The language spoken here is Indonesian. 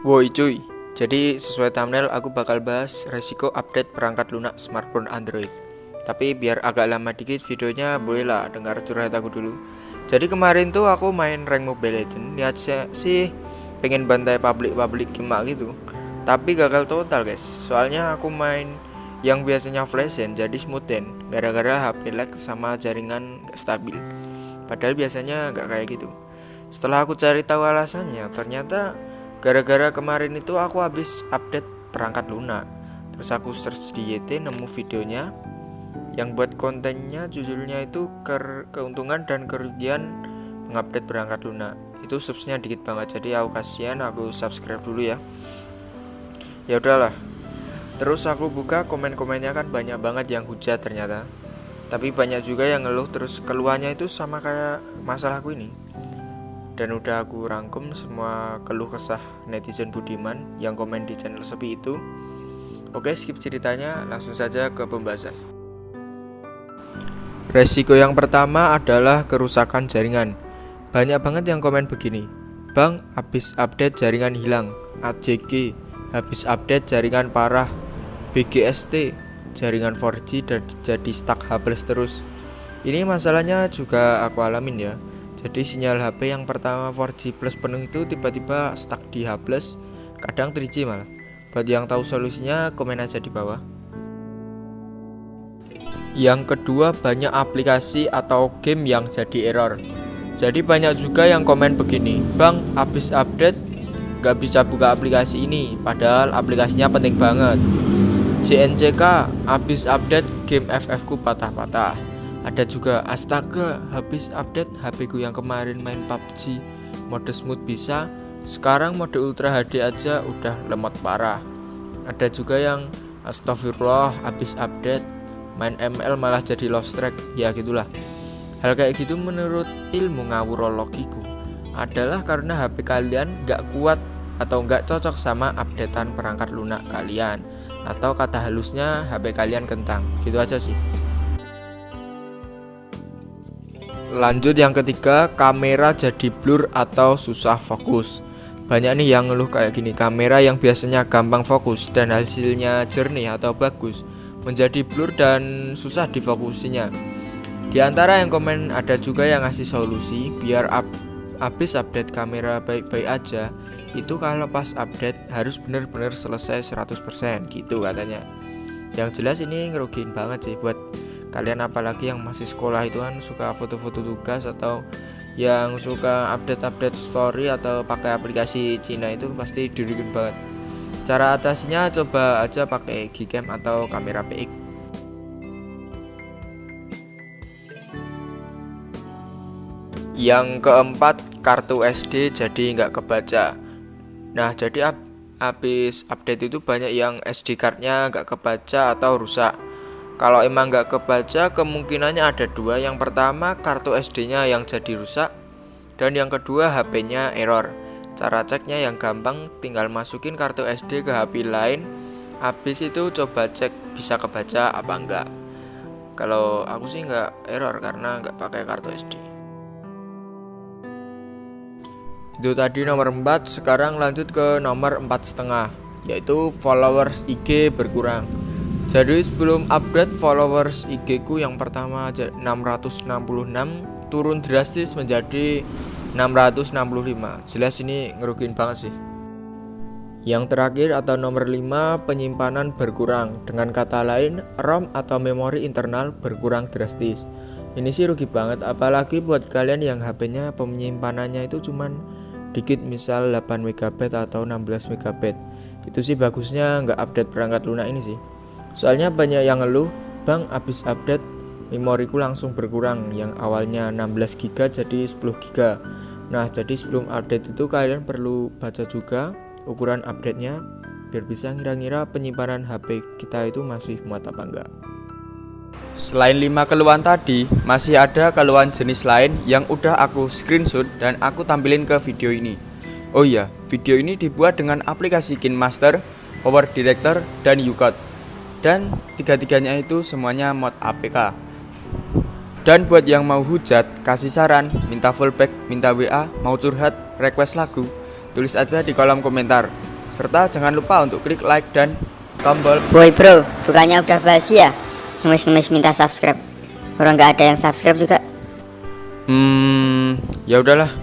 Woi cuy, jadi sesuai thumbnail aku bakal bahas resiko update perangkat lunak smartphone Android. Tapi biar agak lama dikit videonya, bolehlah dengar curhat aku dulu. Jadi kemarin tuh aku main rank Mobile Legends, niatnya sih pengen bantai public game gitu. Tapi gagal total guys, soalnya aku main yang biasanya flashen jadi smoothen gara-gara HP lag sama jaringan gak stabil. Padahal biasanya gak kayak gitu. Setelah aku cari tahu alasannya, ternyata gara-gara kemarin itu aku habis update perangkat lunak. Terus aku search di YT nemu videonya yang buat kontennya judulnya itu keuntungan dan kerugian mengupdate perangkat lunak. Itu subsnya dikit banget, jadi aku kasihan, aku subscribe dulu ya. Ya udahlah. Terus aku buka komen-komennya, kan banyak banget yang hujat ternyata. Tapi banyak juga yang ngeluh, terus keluhannya itu sama kayak masalahku ini. Dan udah aku rangkum semua keluh kesah netizen budiman yang komen di channel sepi itu. Oke, skip ceritanya, langsung saja ke pembahasan. Resiko yang pertama adalah kerusakan jaringan. Banyak banget yang komen begini, "Bang, habis update jaringan hilang, AJG, habis update jaringan parah, BGST, jaringan 4G dan jadi stuck H+ terus." Ini masalahnya juga aku alamin ya. Jadi sinyal HP yang pertama 4G plus penuh itu tiba-tiba stuck di H+, kadang 3G malah. Buat yang tahu solusinya komen aja di bawah. Yang kedua, banyak aplikasi atau game yang jadi error. Jadi banyak juga yang komen begini, "Bang, habis update gak bisa buka aplikasi ini, padahal aplikasinya penting banget. JNCK, habis update game FF ku patah-patah." Ada juga, "Astaga, habis update HP ku yang kemarin main PUBG mode smooth bisa, sekarang mode Ultra HD aja udah lemot parah." Ada juga yang, "Astagfirullah, habis update main ML malah jadi lost track." Ya gitulah. Hal kayak gitu menurut ilmu ngawurologiku adalah karena HP kalian gak kuat atau gak cocok sama updatean perangkat lunak kalian, atau kata halusnya HP kalian kentang. Gitu aja sih. Lanjut yang ketiga, kamera jadi blur atau susah fokus. Banyak nih yang ngeluh kayak gini, kamera yang biasanya gampang fokus dan hasilnya jernih atau bagus menjadi blur dan susah difokusinya. Di antara yang komen ada juga yang ngasih solusi biar habis update kamera baik-baik aja, itu kalau pas update harus bener-bener selesai 100% gitu katanya. Yang jelas ini ngerugiin banget sih buat kalian, apalagi yang masih sekolah itu kan suka foto-foto tugas atau yang suka update-update story atau pakai aplikasi Cina, itu pasti dirugiin banget. Cara atasinya coba aja pakai Gcam atau kamera PX. Yang keempat, kartu SD jadi nggak kebaca. Nah, jadi habis update itu banyak yang SD cardnya nggak kebaca atau rusak. Kalau emang nggak kebaca, kemungkinannya ada dua. Yang pertama, kartu SD-nya yang jadi rusak, dan yang kedua, HP-nya error. Cara ceknya yang gampang, tinggal masukin kartu SD ke HP lain, habis itu coba cek bisa kebaca apa enggak. Kalau aku sih nggak error karena nggak pakai kartu SD. Itu tadi nomor 4, sekarang lanjut ke nomor 4,5, yaitu followers IG berkurang. Jadi sebelum update followers IG ku yang pertama 666 turun drastis menjadi 665. Jelas ini ngerugiin banget sih. Yang terakhir atau nomor 5, penyimpanan berkurang. Dengan kata lain, ROM atau memori internal berkurang drastis. Ini sih rugi banget, apalagi buat kalian yang HP-nya penyimpanannya itu cuman dikit, misal 8 MB atau 16 MB. Itu sih bagusnya nggak update perangkat lunak ini sih. Soalnya banyak yang ngeluh, "Bang, habis update memoriku langsung berkurang, yang awalnya 16 GB jadi 10 GB. Nah, jadi sebelum update itu kalian perlu baca juga ukuran update-nya biar bisa ngira-ngira penyimpanan HP kita itu masih muat apa enggak. Selain 5 keluhan tadi, masih ada keluhan jenis lain yang udah aku screenshot dan aku tampilin ke video ini. Oh iya, video ini dibuat dengan aplikasi KineMaster, Power Director, dan UCODE. Dan tiga-tiganya itu semuanya mod APK. Dan buat yang mau hujat, kasih saran, minta fallback, minta WA, mau curhat, request lagu, tulis aja di kolom komentar. serta jangan lupa untuk klik like dan tombol. Woi bro, bukannya udah basi ya? Ngemis-ngemis minta subscribe. Orang nggak ada yang subscribe juga. Ya udahlah.